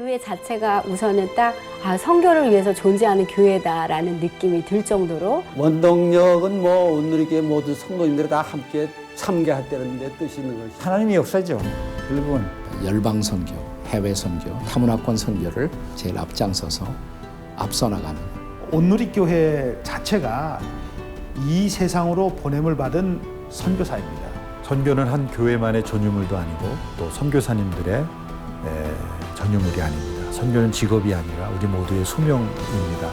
교회 자체가 우선은 딱 선교를 위해서 존재하는 교회다라는 느낌이 들 정도로 원동력은 온누리교회 모두 성도님들이 다 함께 참여했다는 데 뜻이 있는 것이죠. 하나님의 역사죠. 결국은 열방 선교, 해외 선교, 타문화권 선교를 제일 앞장서서 앞서 나가는 온누리교회 자체가 이 세상으로 보냄을 받은 선교사입니다. 선교는 한 교회만의 전유물도 아니고 또 선교사님들의 전유물이 아닙니다. 선교는 직업이 아니라 우리 모두의 소명입니다.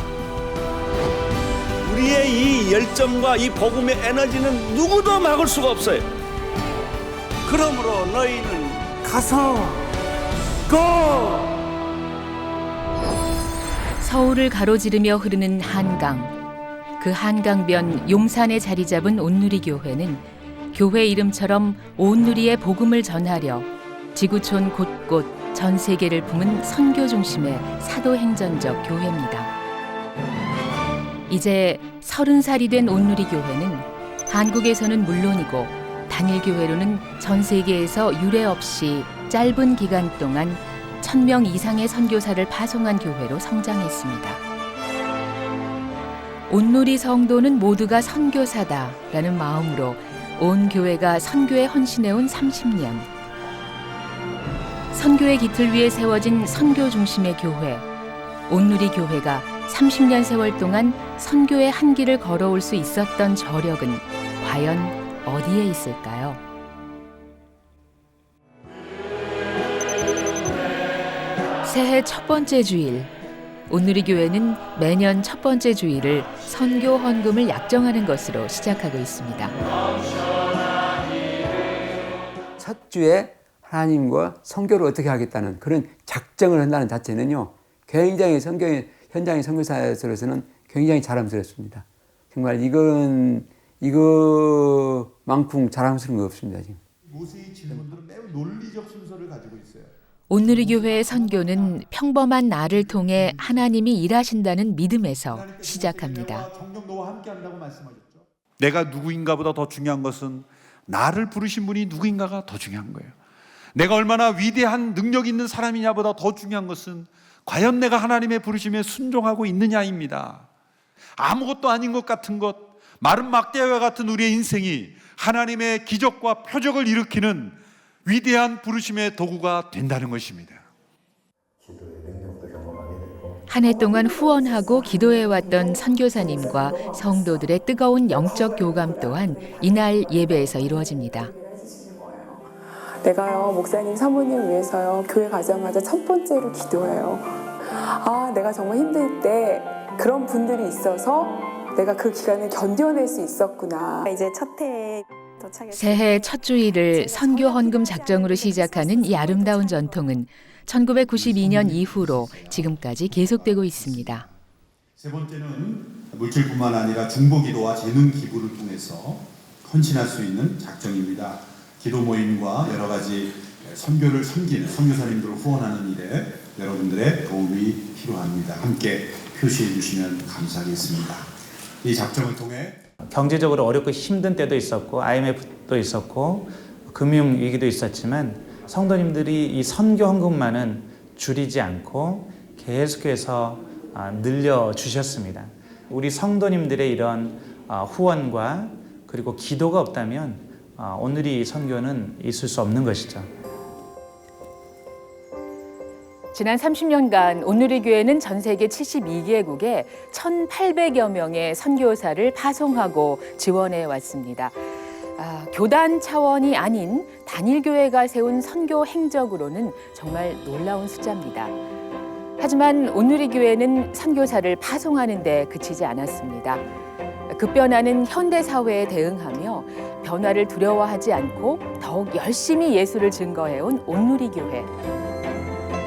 우리의 이 열정과 이 복음의 에너지는 누구도 막을 수가 없어요. 그러므로 너희는 가서 고! 서울을 가로지르며 흐르는 한강. 그 한강변 용산에 자리 잡은 온누리교회는 교회 이름처럼 온누리의 복음을 전하려 지구촌 곳곳 전 세계를 품은 선교 중심의 사도행전적 교회입니다. 이제 30살이 된 온누리교회는 한국에서는 물론이고 단일교회로는 전 세계에서 유례 없이 짧은 기간 동안 1000명 이상의 선교사를 파송한 교회로 성장했습니다. 온누리 성도는 모두가 선교사다라는 마음으로 온 교회가 선교에 헌신해온 30년. 선교의 기틀 위에 세워진 선교 중심의 교회, 온누리 교회가 30년 세월 동안 선교의 한 길을 걸어올 수 있었던 저력은 과연 어디에 있을까요? 새해 첫 번째 주일, 온누리 교회는 매년 첫 번째 주일을 선교 헌금을 약정하는 것으로 시작하고 있습니다. 첫 주에 하나님과 선교를 어떻게 하겠다는 그런 작정을 한다는 자체는요, 굉장히 선교 현장의 선교사로서는 굉장히 자랑스럽습니다. 정말 이거만큼 자랑스러운 거 없습니다. 지금. 모세의 질문들은 매우 논리적 순서를 가지고 있어요. 온누리 교회의 선교는 평범한 나를 통해 하나님이 일하신다는 믿음에서 시작합니다. 정령도와 함께한다고 말씀하셨죠. 내가 누구인가보다 더 중요한 것은 나를 부르신 분이 누구인가가 더 중요한 거예요. 내가 얼마나 위대한 능력 있는 사람이냐보다 더 중요한 것은 과연 내가 하나님의 부르심에 순종하고 있느냐입니다. 아무것도 아닌 것 같은 것, 마른 막대와 같은 우리의 인생이 하나님의 기적과 표적을 일으키는 위대한 부르심의 도구가 된다는 것입니다. 한 해 동안 후원하고 기도해왔던 선교사님과 성도들의 뜨거운 영적 교감 또한 이날 예배에서 이루어집니다. 내가요, 목사님, 사모님 위해서요, 교회 가자마자 첫 번째로 기도해요. 내가 정말 힘들 때 그런 분들이 있어서 내가 그 기간을 견뎌낼 수 있었구나. 이제 첫 해에 새해 첫 주일을 선교 헌금 작정으로 시작하는 이 아름다운 전통은 1992년 이후로 지금까지 계속되고 있습니다. 세 번째는 물질뿐만 아니라 중보기도와 재능 기부를 통해서 헌신할 수 있는 작정입니다. 기도 모임과 여러 가지 선교를 섬기는 선교사님들을 후원하는 일에 여러분들의 도움이 필요합니다. 함께 표시해 주시면 감사하겠습니다. 이 작정을 통해 경제적으로 어렵고 힘든 때도 있었고 IMF도 있었고 금융위기도 있었지만 성도님들이 이 선교 헌금만은 줄이지 않고 계속해서 늘려주셨습니다. 우리 성도님들의 이런 후원과 그리고 기도가 없다면 오늘의 선교는 있을 수 없는 것이죠. 지난 30년간 온누리 교회는 전 세계 72개국에 1,800여 명의 선교사를 파송하고 지원해 왔습니다. 교단 차원이 아닌 단일교회가 세운 선교 행적으로는 정말 놀라운 숫자입니다. 하지만 온누리 교회는 선교사를 파송하는 데 그치지 않았습니다. 급변하는 현대 사회에 대응하며 변화를 두려워하지 않고 더욱 열심히 예수를 증거해온 온누리 교회.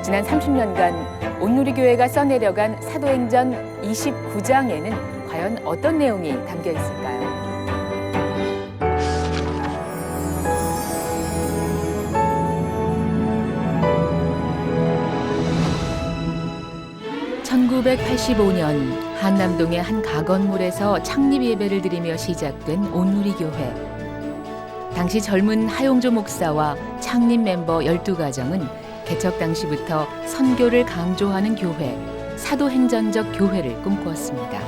지난 30년간 온누리 교회가 써내려간 사도행전 29장에는 과연 어떤 내용이 담겨 있을까요? (1985년) 한남동의 한 가건물에서 창립 예배를 드리며 시작된 온누리 교회. 당시 젊은 하용조 목사와 창립 멤버 12가정은 개척 당시부터 선교를 강조하는 교회, 사도행전적 교회를 꿈꾸었습니다.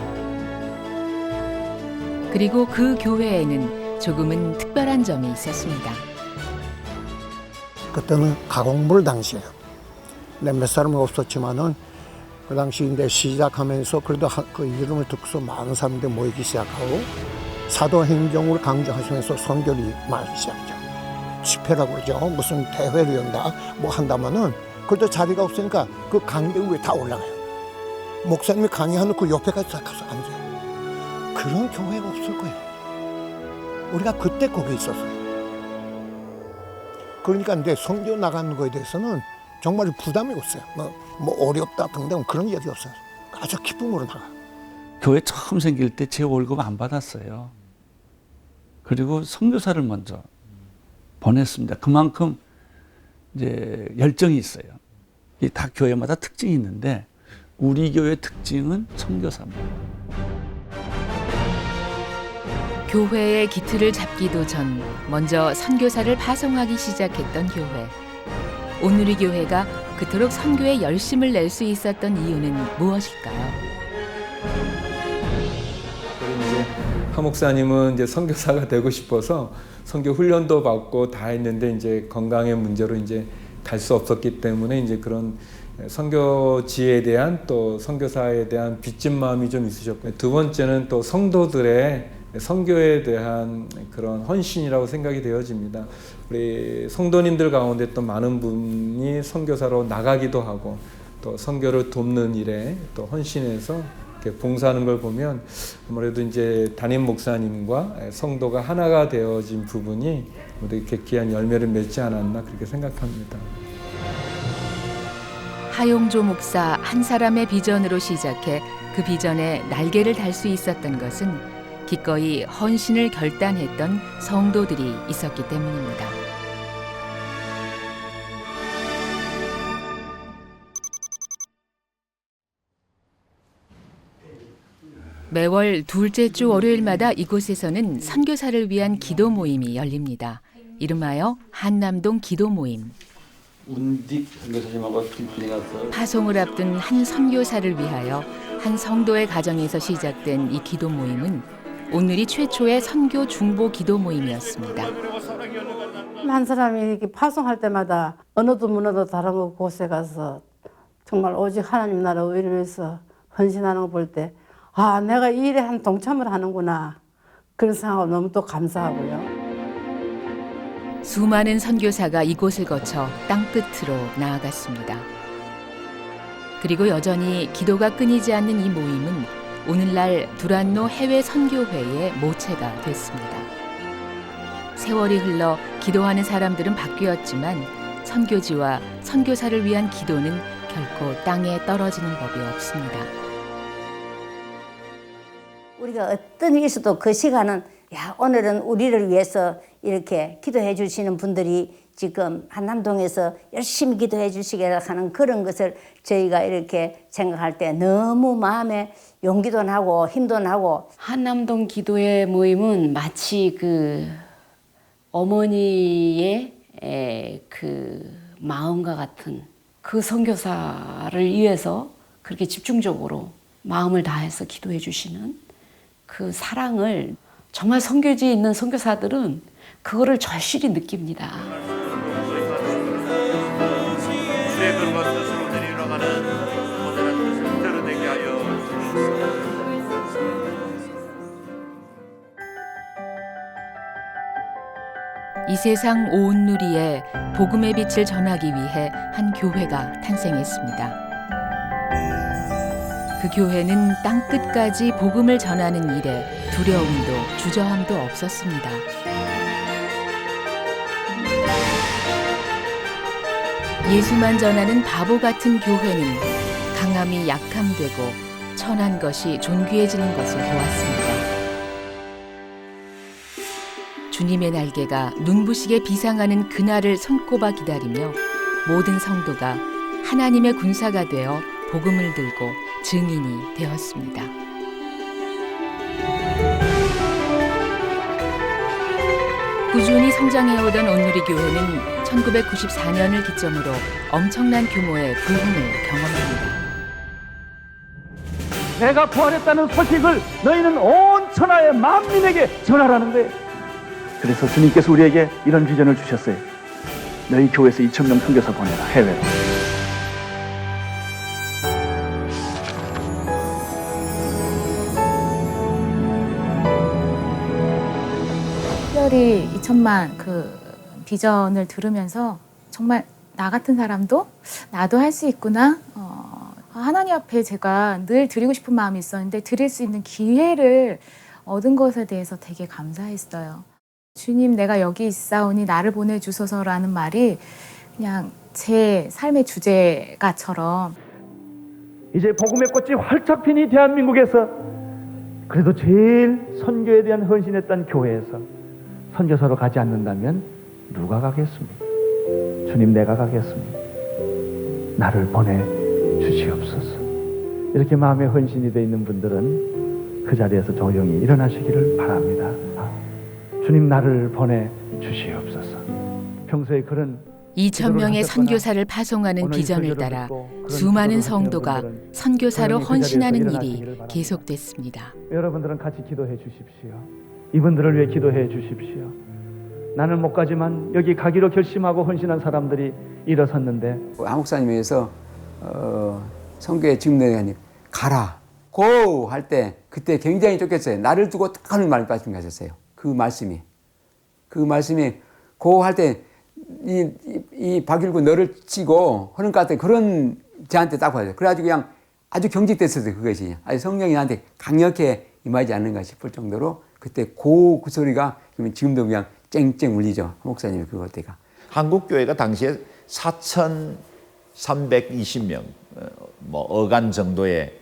그리고 그 교회에는 조금은 특별한 점이 있었습니다. 그때는 가공불 당시에요. 몇 사람은 없었지만은 그 당시 이제 시작하면서 그래도 그 이름을 듣고서 많은 사람들이 모이기 시작하고 사도행정을 강조하시면서 선교를 말하기 시작했죠. 집회라고 그러죠. 무슨 대회를 연다 뭐 한다면은 그래도 자리가 없으니까 그 강대 위에 다 올라가요. 목사님이 강의하는 그 옆에까지 다 가서 앉아요. 그런 교회가 없을 거예요. 우리가 그때 거기 있었어요. 그러니까 이제 선교 나가는 거에 대해서는 정말 부담이 없어요. 뭐 어렵다 등등 그런 얘기 없어요. 아주 기쁨으로 나가. 교회 처음 생길 때 제 월급 안 받았어요. 그리고 선교사를 먼저 보냈습니다. 그만큼 이제 열정이 있어요. 이 다 교회마다 특징이 있는데 우리 교회 특징은 선교사입니다. 교회의 기틀을 잡기도 전 먼저 선교사를 파송하기 시작했던 교회. 온누리 교회가 그토록 선교에 열심을 낼 수 있었던 이유는 무엇일까요? 이제 하 목사님은 이제 선교사가 되고 싶어서 선교 훈련도 받고 다 했는데 이제 건강의 문제로 이제 갈 수 없었기 때문에 이제 그런 선교지에 대한 또 선교사에 대한 빚진 마음이 좀 있으셨고요. 두 번째는 또 성도들의 선교에 대한 그런 헌신이라고 생각이 되어집니다. 우리 성도님들 가운데 또 많은 분이 선교사로 나가기도 하고 또 선교를 돕는 일에 또 헌신해서 이렇게 봉사하는 걸 보면 아무래도 이제 담임 목사님과 성도가 하나가 되어진 부분이 모두 이렇게 귀한 열매를 맺지 않았나 그렇게 생각합니다. 하용조 목사 한 사람의 비전으로 시작해 그 비전에 날개를 달 수 있었던 것은 기꺼이 헌신을 결단했던 성도들이 있었기 때문입니다. 매월 둘째 주 월요일마다 이곳에서는 선교사를 위한 기도 모임이 열립니다. 이름하여 한남동 기도 모임. 운딕 선교사님하고 김필이 가서 파송을 앞둔 한 선교사를 위하여 한 성도의 가정에서 시작된 이 기도 모임은 오늘이 최초의 선교 중보 기도 모임이었습니다. 한 사람이 이렇게 파송할 때마다 언어도 문화도 다른 곳에 가서 정말 오직 하나님 나라 의를 위해서 헌신하는 거 볼 때 아, 내가 이 일에 한 동참을 하는구나. 그런 생각을 너무 또 감사하고요. 수많은 선교사가 이곳을 거쳐 땅끝으로 나아갔습니다. 그리고 여전히 기도가 끊이지 않는 이 모임은 오늘날 두란노 해외 선교회의 모체가 됐습니다. 세월이 흘러 기도하는 사람들은 바뀌었지만 선교지와 선교사를 위한 기도는 결코 땅에 떨어지는 법이 없습니다. 우리가 어떤 일이 있어도 그 시간은 야, 오늘은 우리를 위해서 이렇게 기도해 주시는 분들이 지금 한남동에서 열심히 기도해 주시게 하는 그런 것을 저희가 이렇게 생각할 때 너무 마음에 용기도 나고 힘도 나고. 한남동 기도회 모임은 마치 그 어머니의 그 마음과 같은 그 선교사를 위해서 그렇게 집중적으로 마음을 다해서 기도해 주시는 그 사랑을 정말 선교지에 있는 선교사들은 그거를 절실히 느낍니다. 주의 그릇과 뜻으로 내려가는 모든 뜻을 드러내게 하여 이 세상 온 누리에 복음의 빛을 전하기 위해 한 교회가 탄생했습니다. 그 교회는 땅끝까지 복음을 전하는 일에 두려움도 주저함도 없었습니다. 예수만 전하는 바보 같은 교회는 강함이 약함되고 천한 것이 존귀해지는 것을 보았습니다. 주님의 날개가 눈부시게 비상하는 그날을 손꼽아 기다리며 모든 성도가 하나님의 군사가 되어 복음을 들고 증인이 되었습니다. 꾸준히 성장해오던 온누리 교회는 1994년을 기점으로 엄청난 규모의 부흥을 경험합니다. 내가 부활했다는 소식을 너희는 온 천하의 만민에게 전하라는 거예요. 그래서 주님께서 우리에게 이런 비전을 주셨어요. 너희 교회에서 2,000명 선교사 보내라, 해외로. 특별히 2천만 그 비전을 들으면서 정말 나 같은 사람도 나도 할 수 있구나. 하나님 앞에 제가 늘 드리고 싶은 마음이 있었는데 드릴 수 있는 기회를 얻은 것에 대해서 되게 감사했어요. 주님, 내가 여기 있사오니 나를 보내주소서라는 말이 그냥 제 삶의 주제가처럼 이제 복음의 꽃이 활짝 핀 이 대한민국에서 그래도 제일 선교에 대한 헌신했던 교회에서 선교사로 가지 않는다면 누가 가겠습니까? 주님, 내가 가겠습니다. 나를 보내주시옵소서. 이렇게 마음에 헌신이 되어 있는 분들은 그 자리에서 조용히 일어나시기를 바랍니다. 주님, 나를 보내주시옵소서. 평소에 그런 2,000명의 선교사를 파송하는 비전을 따라 수많은 성도가 선교사로 헌신하는 일이 계속됐습니다. 여러분들은 같이 기도해 주십시오. 이분들을 위해 기도해 주십시오. 나는 못 가지만 여기 가기로 결심하고 헌신한 사람들이 일어섰는데 한 목사님에서 선교에 지금 내가 가라 고 할 때 그때 굉장히 쫓겼어요. 나를 두고 딱 하는 말씀하셨어요. 그 말씀이 고 할 때 이 박일구 너를 치고 하는 것 같아. 그런 저한테 딱 봐요. 그래가지고 그냥 아주 경직됐었어요. 그것이 아주 성령이 나한테 강력해 임하지 않는가 싶을 정도로 그때 그 소리가 지금도 그냥 쨍쨍 울리죠. 목사님 그때가. 한국 교회가 당시에 4,320명 어간 정도의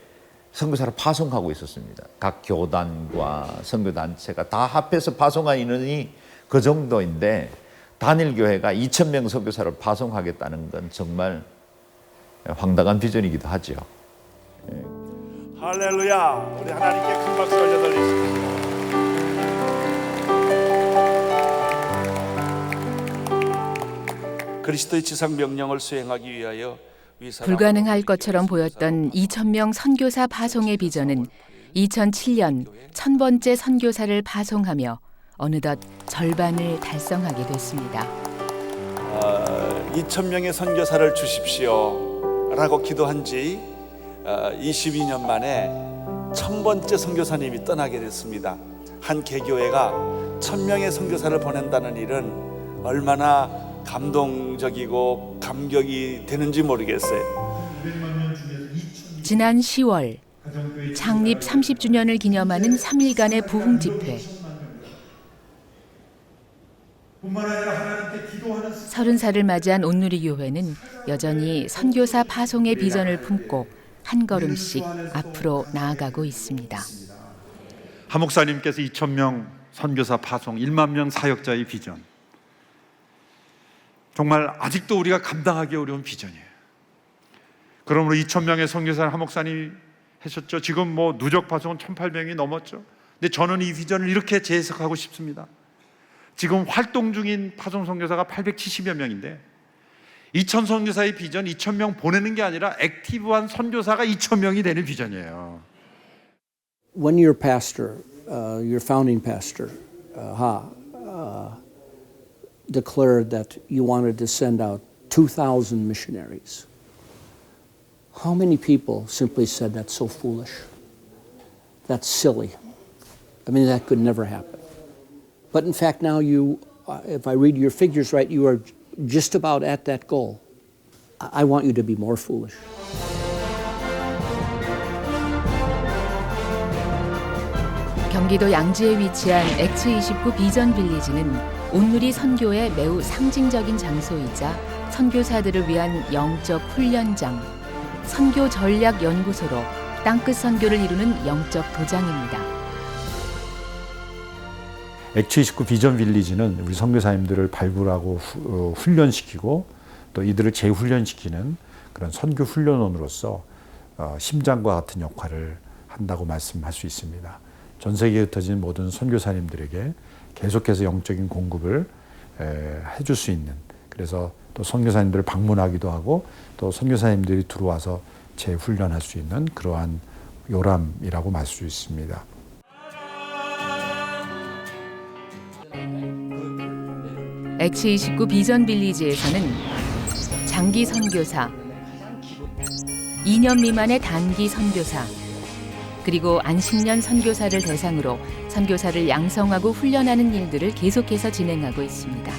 선교사를 파송하고 있었습니다. 각 교단과 선교단체가 다 합해서 파송한 인원이 그 정도인데 단일 교회가 2,000명 선교사를 파송하겠다는 건 정말 황당한 비전이기도 하죠. 할렐루야! 우리 하나님께 큰 박수 올려드리십시오. 그리스도의 지상 명령을 수행하기 위하여 불가능할 것처럼 보였던 2,000명 선교사 파송의 비전은 2007년 1,000번째 선교사를 파송하며 어느덧 절반을 달성하게 됐습니다. 2,000명의 선교사를 주십시오 라고 기도한 지 22년 만에 1,000번째 선교사님이 떠나게 됐습니다. 한 개교회가 1,000명의 선교사를 보낸다는 일은 얼마나 감동적이고 감격이 되는지 모르겠어요. 지난 10월 창립 30주년을 기념하는 3일간의 부흥 집회. 30살을 맞이한 온누리교회는 여전히 선교사 파송의 비전을 품고 한 걸음씩 앞으로 나아가고 있습니다. 한 목사님께서 2,000명 선교사 파송, 1만 명 사역자의 비전. 정말 아직도 우리가 감당하기 어려운 비전이에요. 그러므로 2,000명의 선교사를 한 목사님이 하셨죠. 지금 누적 파송은 1,800명이 넘었죠. 근데 저는 이 비전을 이렇게 재해석하고 싶습니다. 지금 활동 중인 파송 선교사가 870여 명인데 2,000 선교사의 비전, 2,000명 보내는 게 아니라 액티브한 선교사가 2,000명이 되는 비전이에요. When your pastor, your founding pastor, declared that you wanted to send out 2,000 missionaries, how many people simply said that's so foolish? That's silly. I mean, that could never happen. But in fact, now you, if I read your figures right, you are just about at that goal. I want you to be more foolish. 경기도 양주에 위치한 X29 비전 빌리지는 온누리 선교의 매우 상징적인 장소이자 선교사들을 위한 영적 훈련장, 선교 전략 연구소로 땅끝 선교를 이루는 영적 도장입니다. X29 비전 빌리지는 우리 선교사님들을 발굴하고 훈련시키고 또 이들을 재훈련시키는 그런 선교 훈련원으로서 심장과 같은 역할을 한다고 말씀할 수 있습니다. 전 세계에 흩어진 모든 선교사님들에게 계속해서 영적인 공급을 해줄 수 있는 그래서 또 선교사님들을 방문하기도 하고 또 선교사님들이 들어와서 재훈련할 수 있는 그러한 요람이라고 말 수 있습니다. X29 비전 빌리지에서는 장기 선교사, 2년 미만의 단기 선교사, 그리고 안식년 선교사를 대상으로 선교사를 양성하고 훈련하는 일들을 계속해서 진행하고 있습니다.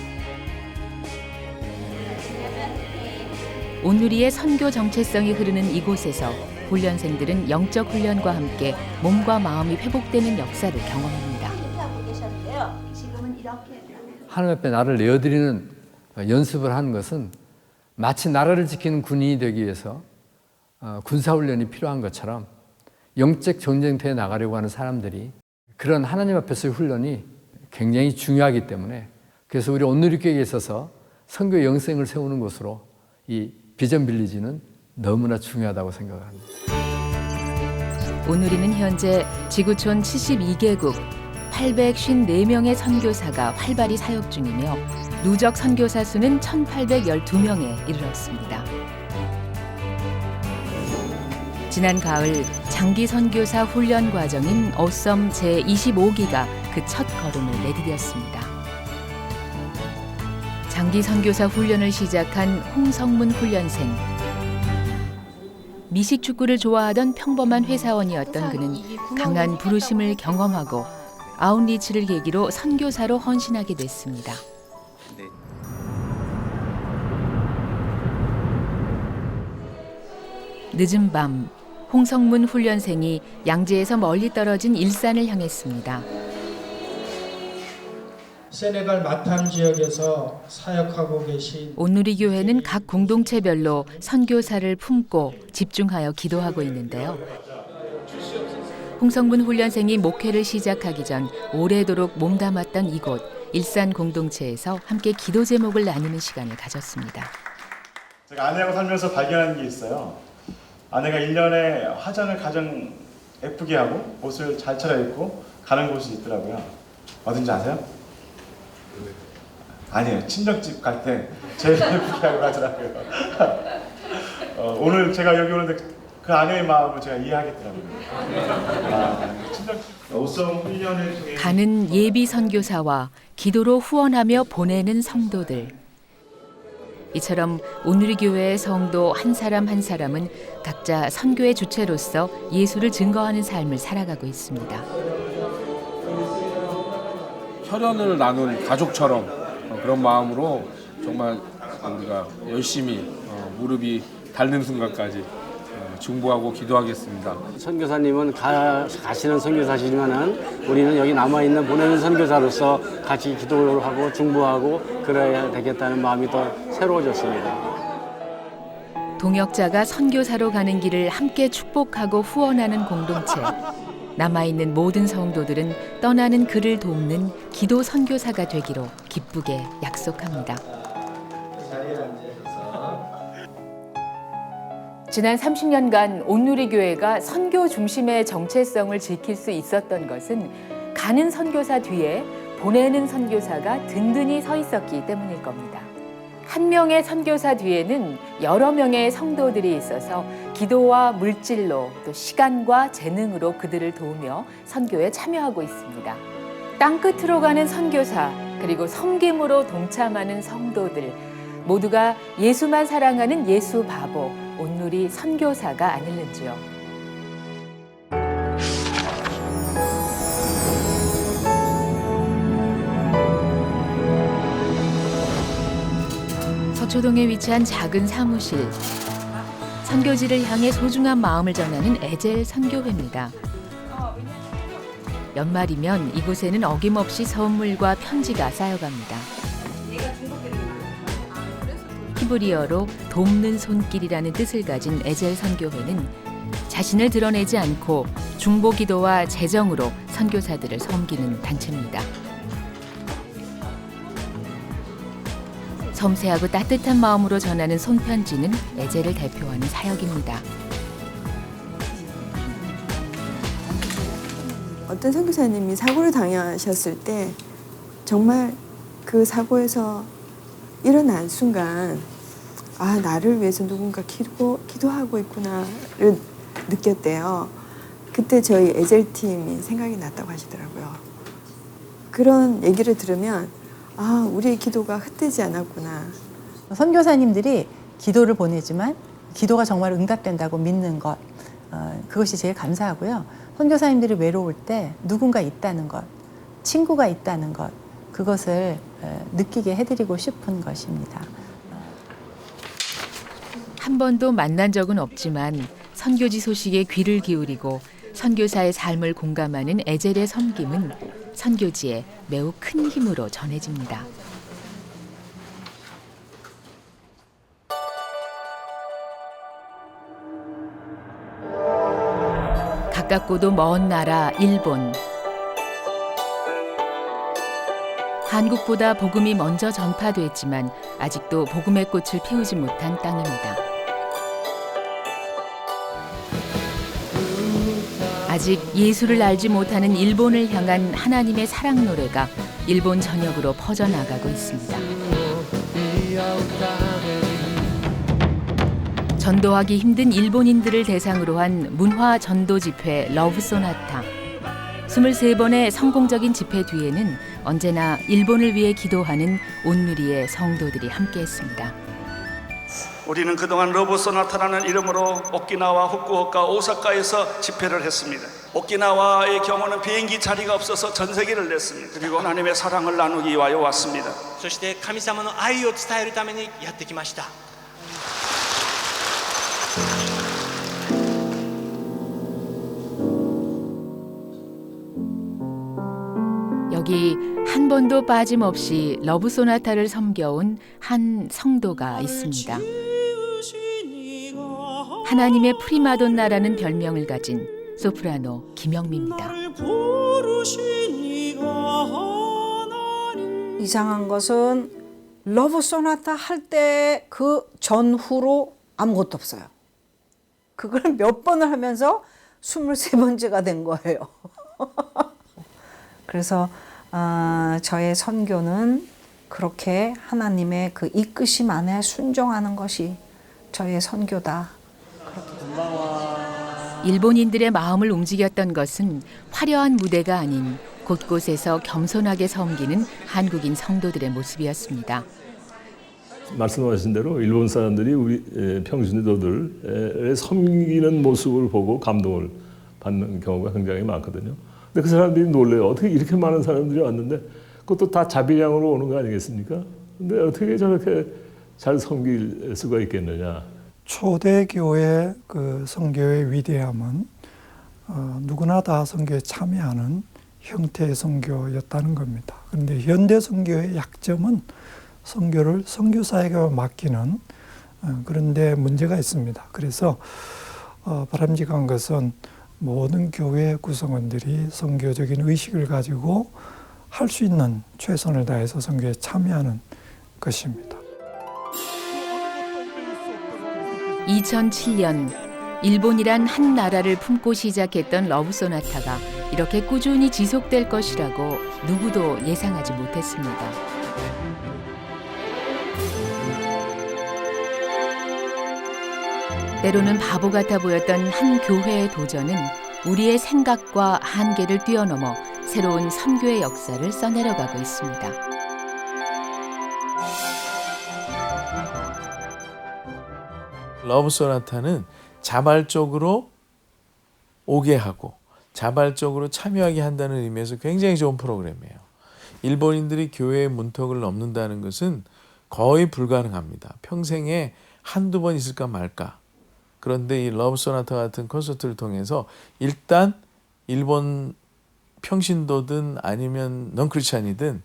온누리의 선교 정체성이 흐르는 이곳에서 훈련생들은 영적 훈련과 함께 몸과 마음이 회복되는 역사를 경험합니다. 하나님 앞에 나를 내어드리는 연습을 하는 것은 마치 나라를 지키는 군인이 되기 위해서 군사훈련이 필요한 것처럼 영적 전쟁터에 나가려고 하는 사람들이 그런 하나님 앞에서의 훈련이 굉장히 중요하기 때문에 그래서 우리 온누리교회에 있어서 선교 영생을 세우는 곳으로 이 비전 빌리지는 너무나 중요하다고 생각합니다. 온누리는 현재 지구촌 72개국 854명의 선교사가 활발히 사역 중이며 누적 선교사 수는 1,812명에 이르렀습니다. 지난 가을 장기 선교사 훈련 과정인 어썸 제25기가 그 첫 걸음을 내디뎠습니다. 장기 선교사 훈련을 시작한 홍성문 훈련생. 미식축구를 좋아하던 평범한 회사원이었던 그는 강한 부르심을 경험하고 아웃리치를 계기로 선교사로 헌신하게 됐습니다. 늦은 밤 홍성문 훈련생이 양지에서 멀리 떨어진 일산을 향했습니다. 세네갈 마탐 지역에서 사역하고 계신 온누리 교회는 각 공동체별로 선교사를 품고 집중하여 기도하고 있는데요. 홍성문 훈련생이 목회를 시작하기 전 오래도록 몸담았던 이곳 일산 공동체에서 함께 기도 제목을 나누는 시간을 가졌습니다. 제가 아내하고 살면서 발견한 게 있어요. 아내가 1년에 화장을 가장 예쁘게 하고 옷을 잘 차려입고 가는 곳이 있더라고요. 어딘지 아세요? 아니에요. 친정집 갈 때 제일 예쁘게 하고 가더라고요. 오늘 제가 여기 오는데 그 아내의 마음을 제가 이해하겠더라고요. 친정집 옷성 훈련을 통해 가는 예비 선교사와 기도로 후원하며 보내는 성도들. 이처럼 온누리 교회의 성도 한 사람 한 사람은 각자 선교의 주체로서 예수를 증거하는 삶을 살아가고 있습니다. 혈연을 나눈 가족처럼 그런 마음으로 정말 우리가 열심히 무릎이 닳는 순간까지 중보하고 기도하겠습니다. 선교사님은 가시는 선교사시지만은 우리는 여기 남아있는 보내는 선교사로서 같이 기도를 하고 중보하고 그래야 되겠다는 마음이 더 새로워졌습니다. 동역자가 선교사로 가는 길을 함께 축복하고 후원하는 공동체. 남아있는 모든 성도들은 떠나는 그를 돕는 기도 선교사가 되기로 기쁘게 약속합니다. 지난 30년간 온누리 교회가 선교 중심의 정체성을 지킬 수 있었던 것은 가는 선교사 뒤에 보내는 선교사가 든든히 서 있었기 때문일 겁니다. 한 명의 선교사 뒤에는 여러 명의 성도들이 있어서 기도와 물질로 또 시간과 재능으로 그들을 도우며 선교에 참여하고 있습니다. 땅끝으로 가는 선교사 그리고 섬김으로 동참하는 성도들 모두가 예수만 사랑하는 예수 바보 온누리 선교사가 아닐는지요. 서초동에 위치한 작은 사무실. 선교지를 향해 소중한 마음을 전하는 에젤 선교회입니다. 연말이면 이곳에는 어김없이 선물과 편지가 쌓여갑니다. 히브리어로 돕는 손길이라는 뜻을 가진 에젤 선교회는 자신을 드러내지 않고 중보 기도와 재정으로 선교사들을 섬기는 단체입니다. 섬세하고 따뜻한 마음으로 전하는 손편지는 에젤을 대표하는 사역입니다. 어떤 선교사님이 사고를 당하셨을 때 정말 그 사고에서 일어난 순간 아 나를 위해서 누군가 기도하고 있구나를 느꼈대요. 그때 저희 에젤팀이 생각이 났다고 하시더라고요. 그런 얘기를 들으면 아 우리의 기도가 헛되지 않았구나. 선교사님들이 기도를 보내지만 기도가 정말 응답된다고 믿는 것, 그것이 제일 감사하고요. 선교사님들이 외로울 때 누군가 있다는 것, 친구가 있다는 것, 그것을 느끼게 해드리고 싶은 것입니다. 한 번도 만난 적은 없지만 선교지 소식에 귀를 기울이고 선교사의 삶을 공감하는 에젤의 섬김은 선교지에 매우 큰 힘으로 전해집니다. 가깝고도 먼 나라 일본. 한국보다 복음이 먼저 전파됐지만 아직도 복음의 꽃을 피우지 못한 땅입니다. 아직 예수를 알지 못하는 일본을 향한 하나님의 사랑 노래가 일본 전역으로 퍼져나가고 있습니다. 전도하기 힘든 일본인들을 대상으로 한 문화 전도 집회 러브 소나타. 23번의 성공적인 집회 뒤에는 언제나 일본을 위해 기도하는 온누리의 성도들이 함께했습니다. 우리는 그동안 러브 소나타라는 이름으로 오키나와 후쿠오카, 오사카에서 집회를 했습니다. 오키나와의 경우는 비행기 자리가 없어서 전세기를 냈습니다. 그리고 하나님의 사랑을 나누기 위하여 왔습니다. そして神様の愛を伝えるためにやってきました。 여기 한 번도 빠짐없이 러브 소나타를 섬겨온 한 성도가 있습니다. 하나님의 프리마돈나라는 별명을 가진 소프라노 김영미입니다. 이상한 것은 러브 소나타 할 때 그 전후로 아무것도 없어요. 그걸 몇 번을 하면서 23번째가 된 거예요. 그래서 저의 선교는 그렇게 하나님의 그 이끄심 안에 순종하는 것이 저의 선교다. 일본인들의 마음을 움직였던 것은 화려한 무대가 아닌 곳곳에서 겸손하게 섬기는 한국인 성도들의 모습이었습니다. 말씀하신 대로 일본 사람들이 우리 평신도들의 섬기는 모습을 보고 감동을 받는 경우가 굉장히 많거든요. 근데 그 사람들이 놀래요. 어떻게 이렇게 많은 사람들이 왔는데 그것도 다 자비량으로 오는 거 아니겠습니까? 근데 어떻게 저렇게 잘 섬길 수가 있겠느냐. 초대교회 그 선교의 위대함은 누구나 다 선교에 참여하는 형태의 선교였다는 겁니다. 그런데 현대 선교의 약점은 선교를 선교사에게 맡기는 그런데 문제가 있습니다. 그래서 바람직한 것은 모든 교회 구성원들이 선교적인 의식을 가지고 할 수 있는 최선을 다해서 선교에 참여하는 것입니다. 2007년 일본이란 한 나라를 품고 시작했던 러브 소나타가 이렇게 꾸준히 지속될 것이라고 누구도 예상하지 못했습니다. 때로는 바보 같아 보였던 한 교회의 도전은 우리의 생각과 한계를 뛰어넘어 새로운 선교의 역사를 써내려가고 있습니다. 러브 소나타는 자발적으로 오게 하고 자발적으로 참여하게 한다는 의미에서 굉장히 좋은 프로그램이에요. 일본인들이 교회의 문턱을 넘는다는 것은 거의 불가능합니다. 평생에 한두 번 있을까 말까. 그런데 이 러브 소나타 같은 콘서트를 통해서 일단 일본 평신도든 아니면 넌크리스찬이든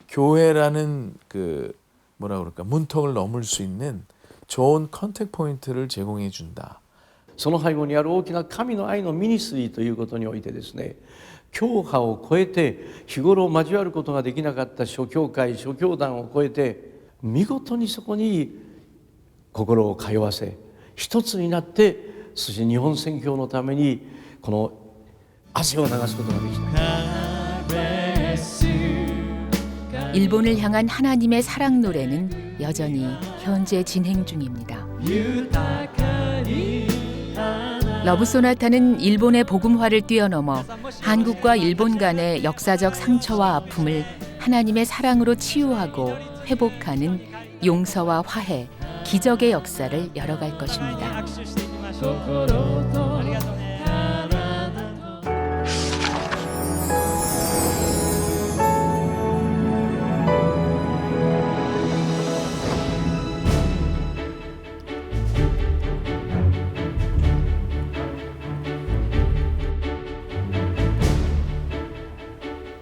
교회라는 그 뭐라 그럴까 문턱을 넘을 수 있는 좋은 컨택 포인트를 제공해 준다. その背後にある大きな神の愛のミニストリーということにおいてですね、教派を超えて日頃交わることができなかった諸教会、諸教団を超えて見事にそこに心を通わせ、一つになって、そして日本宣教のためにこの汗を流すことができた。 일본을 향한 하나님의 사랑 노래는 여전히 현재 진행 중입니다. 러브소나타는 일본의 복음화를 뛰어넘어 한국과 일본 간의 역사적 상처와 아픔을 하나님의 사랑으로 치유하고 회복하는 용서와 화해, 기적의 역사를 열어갈 것입니다.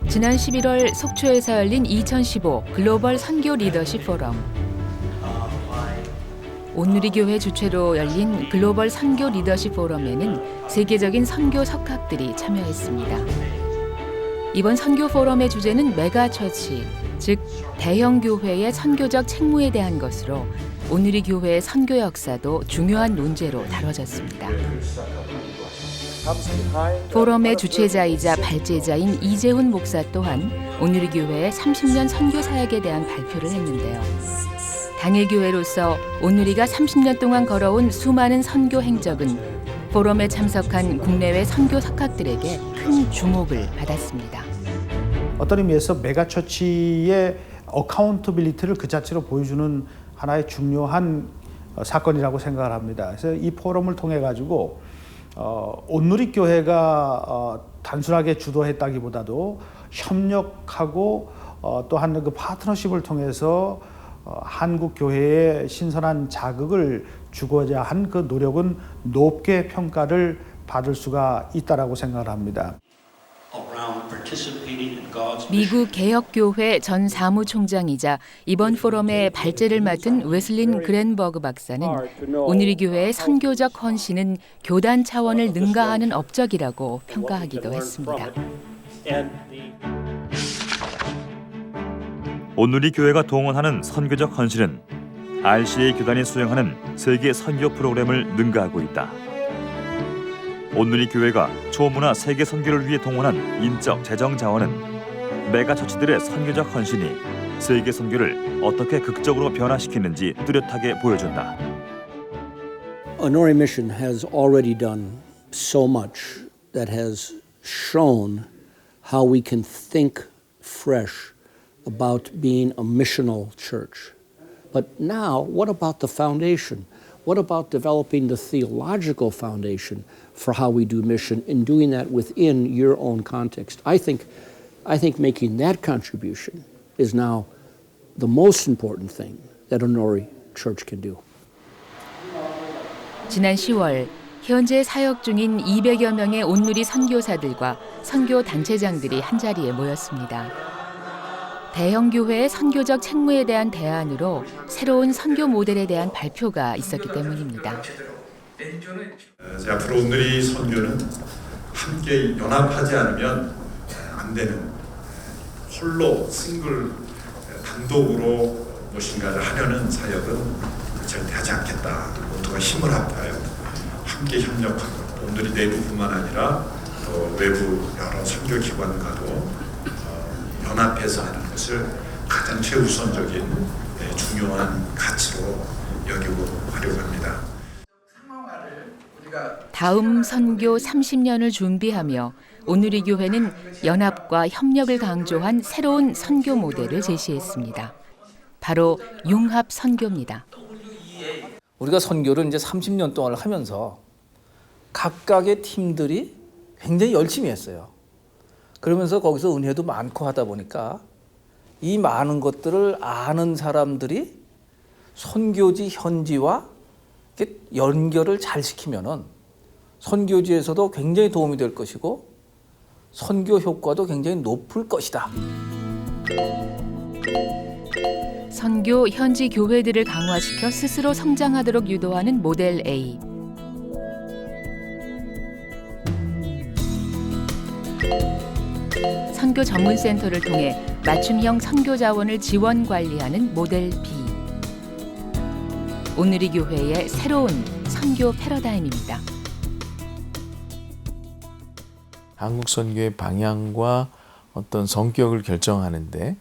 지난 11월 속초에서 열린 2015 글로벌 선교 리더십 포럼. 온누리교회 주최로 열린 글로벌 선교 리더십 포럼에는 세계적인 선교 석학들이 참여했습니다. 이번 선교 포럼의 주제는 메가처치, 즉 대형 교회의 선교적 책무에 대한 것으로 온누리교회의 선교 역사도 중요한 논제로 다뤄졌습니다. 포럼의 주최자이자 발제자인 이재훈 목사 또한 온누리교회의 30년 선교 사역에 대한 발표를 했는데요. 당일 교회로서 온누리가 30년 동안 걸어온 수많은 선교 행적은 포럼에 참석한 국내외 선교 석학들에게 큰 주목을 받았습니다. 어떤 의미에서 메가처치의 어카운터빌리티를 그 자체로 보여주는 하나의 중요한 사건이라고 생각을 합니다. 그래서 이 포럼을 통해 가지고 온누리교회가 단순하게 주도했다기보다도 협력하고 또한 그 파트너십을 통해서 한국 교회의 신선한 자극을 주고자 한 그 노력은 높게 평가를 받을 수가 있다라고 생각을 합니다. 미국 개혁교회 전 사무총장이자 이번 포럼의 발제를 맡은 웨슬린 그랜버그 박사는 온누리교회의 선교적 헌신은 교단 차원을 능가하는 업적이라고 평가하기도 했습니다. 온누리교회가 동원하는 선교적 헌신은 RCA 교단이 수행하는 세계 선교 프로그램을 능가하고 있다. 온누리교회가 초문화 세계 선교를 위해 동원한 인적 재정 자원은 메가처치들의 선교적 헌신이 세계 선교를 어떻게 극적으로 변화시키는지 뚜렷하게 보여준다. Onuri Mission has already done so much that has shown how we can think fresh about being a missional church. But now, what about the foundation? What about developing the theological foundation for how we do mission and doing that within your own context? I think making that contribution is now the most important thing that Onuri Church can do. 지난 10월 현재 사역 중인 200여 명의 온누리 선교사들과 선교 단체장들이 한자리에 모였습니다. 대형 교회의 선교적 책무에 대한 대안으로 새로운 선교 모델에 대한 발표가 있었기 때문입니다. 앞으로 온누리 선교는 함께 연합하지 않으면 안 되는 홀로 단독으로 무엇인가를 하려는 사역은 절대 하지 않겠다. 모두가 힘을 합하여 함께 협력하고 온누리 내부뿐만 아니라 또 외부 여러 선교 기관과도 연합해서 하는 것을 가장 최우선적인 중요한 가치로 여기고 하려고 합니다. 다음 선교 30년을 준비하며 온누리교회는 연합과 협력을 강조한 새로운 선교 모델을 제시했습니다. 바로 융합 선교입니다. 우리가 선교를 이제 30년 동안 하면서 각각의 팀들이 굉장히 열심히 했어요. 그러면서 거기서 은혜도 많고 하다 보니까 이 많은 것들을 아는 사람들이 선교지 현지와 이렇게 연결을 잘 시키면은 선교지에서도 굉장히 도움이 될 것이고 선교 효과도 굉장히 높을 것이다. 선교 현지 교회들을 강화시켜 스스로 성장하도록 유도하는 모델 A. 선교 전문센터를 통해 맞춤형 선교 자원을 지원 관리하는 모델 B. 온누리 교회의 새로운 선교 패러다임입니다. 한국 선교의 방향과 어떤 성격을 결정하는데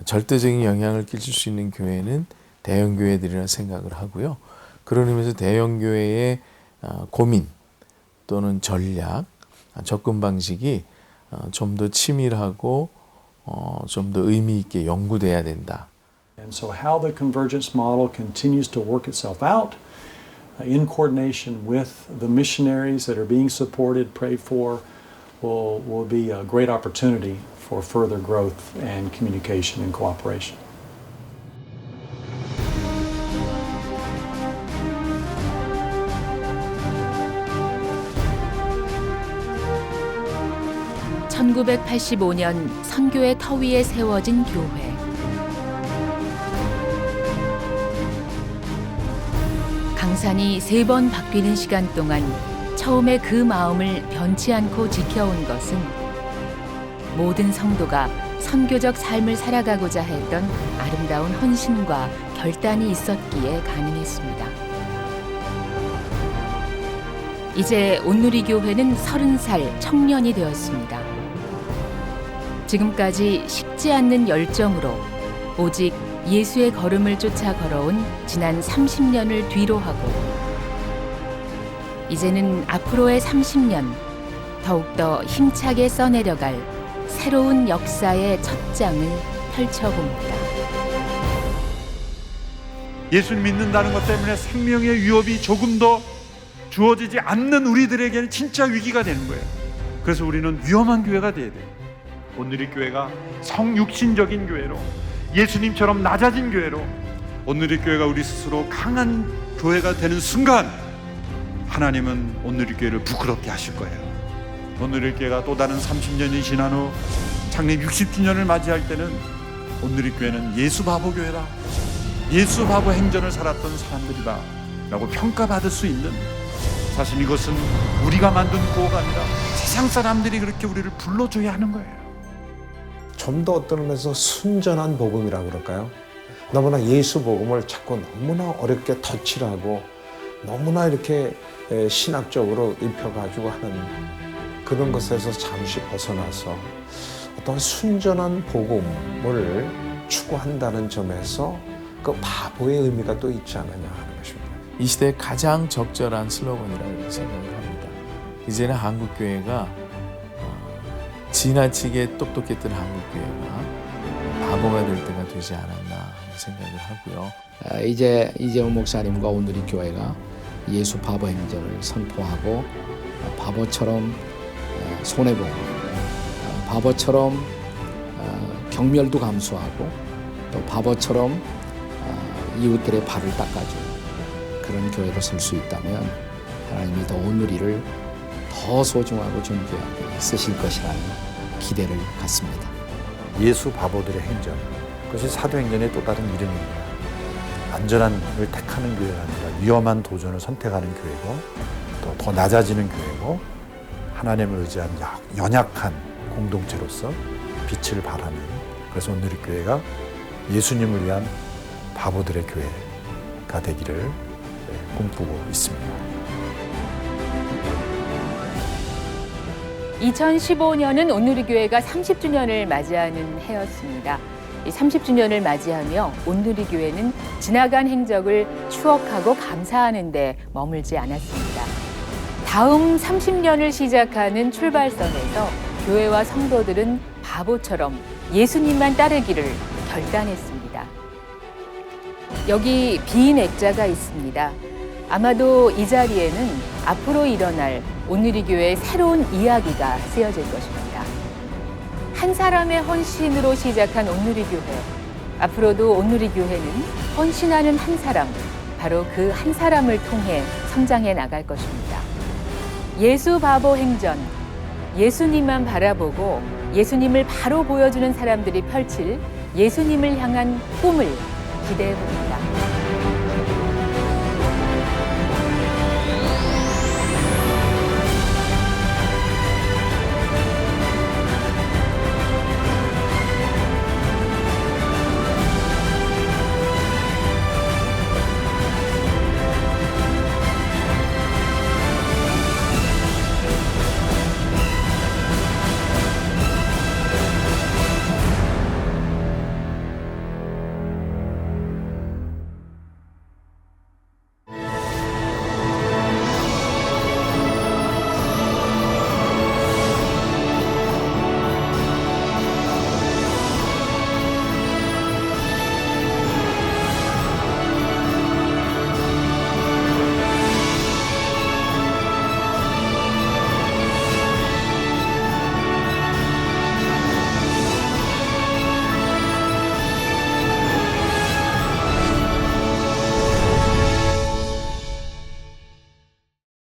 절대적인 영향을 끼칠 수 있는 교회는 대형교회들이라 생각을 하고요. 그런 의미에서 대형교회의 고민 또는 전략, 접근 방식이 좀 더 치밀하고 좀 더 의미 있게 연구돼야 된다. And so how the convergence model continues to work itself out in coordination with the missionaries that are being supported, prayed for, will be a great opportunity for further growth and communication and cooperation. (1985년) 선교의 터 위에 세워진 교회. 강산이 3번 바뀌는 시간 동안 처음에 그 마음을 변치 않고 지켜온 것은 모든 성도가 선교적 삶을 살아가고자 했던 아름다운 헌신과 결단이 있었기에 가능했습니다. 이제 온누리교회는 30살 청년이 되었습니다. 지금까지 식지 않는 열정으로 오직 예수의 걸음을 쫓아 걸어온 지난 30년을 뒤로 하고 이제는 앞으로의 30년 더욱더 힘차게 써내려갈 새로운 역사의 첫 장을 펼쳐봅니다. 예수 믿는다는 것 때문에 생명의 위협이 조금 더 주어지지 않는 우리들에게는 진짜 위기가 되는 거예요. 그래서 우리는 위험한 교회가 돼야 돼요. 온누리교회가 성육신적인 교회로, 예수님처럼 낮아진 교회로, 온누리교회가 우리 스스로 강한 교회가 되는 순간 하나님은 온누리교회를 부끄럽게 하실 거예요. 온누리교회가 또 다른 30년이 지난 후 창립 60주년을 맞이할 때는 온누리교회는 예수 바보 교회다, 예수 바보 행전을 살았던 사람들이다 라고 평가받을 수 있는, 사실 이것은 우리가 만든 구호가 아니라 세상 사람들이 그렇게 우리를 불러줘야 하는 거예요. 좀 더 어떤 면에서 순전한 복음이라고 그럴까요? 너무나 예수 복음을 자꾸 너무나 어렵게 덧칠하고 너무나 이렇게 신학적으로 입혀가지고 하는 그런 것에서 잠시 벗어나서 어떤 순전한 복음을 추구한다는 점에서 그 바보의 의미가 또 있지 않느냐 하는 것입니다. 이 시대에 가장 적절한 슬로건이라고 생각을 합니다. 이제는 한국교회가 지나치게 똑똑했던 한국교회가 바보가 될 때가 되지 않았나 생각을 하고요. 이제 이재용 목사님과 온누리교회가 예수 바보 행전을 선포하고 바보처럼 손해보고 바보처럼 경멸도 감수하고 또 바보처럼 이웃들의 발을 닦아주는 그런 교회로 설 수 있다면 하나님이 더 온누리를 더 소중하고 존귀하게 쓰실 것이라는 기대를 갖습니다. 예수 바보들의 행전, 그것이 사도행전의 또 다른 이름입니다. 안전한을 택하는 교회가 아니라 위험한 도전을 선택하는 교회고 또 더 낮아지는 교회고 하나님을 의지한 연약한 공동체로서 빛을 발하는, 그래서 온누리교회가 예수님을 위한 바보들의 교회가 되기를 꿈꾸고 있습니다. 2015년은 온누리교회가 30주년을 맞이하는 해였습니다. 이 30주년을 맞이하며 온누리교회는 지나간 행적을 추억하고 감사하는 데 머물지 않았습니다. 다음 30년을 시작하는 출발선에서 교회와 성도들은 바보처럼 예수님만 따르기를 결단했습니다. 여기 빈 액자가 있습니다. 아마도 이 자리에는 앞으로 일어날 온누리교회의 새로운 이야기가 쓰여질 것입니다. 한 사람의 헌신으로 시작한 온누리교회. 앞으로도 온누리교회는 헌신하는 한 사람, 바로 그 한 사람을 통해 성장해 나갈 것입니다. 예수 바보 행전, 예수님만 바라보고 예수님을 바로 보여주는 사람들이 펼칠 예수님을 향한 꿈을 기대해 봅니다.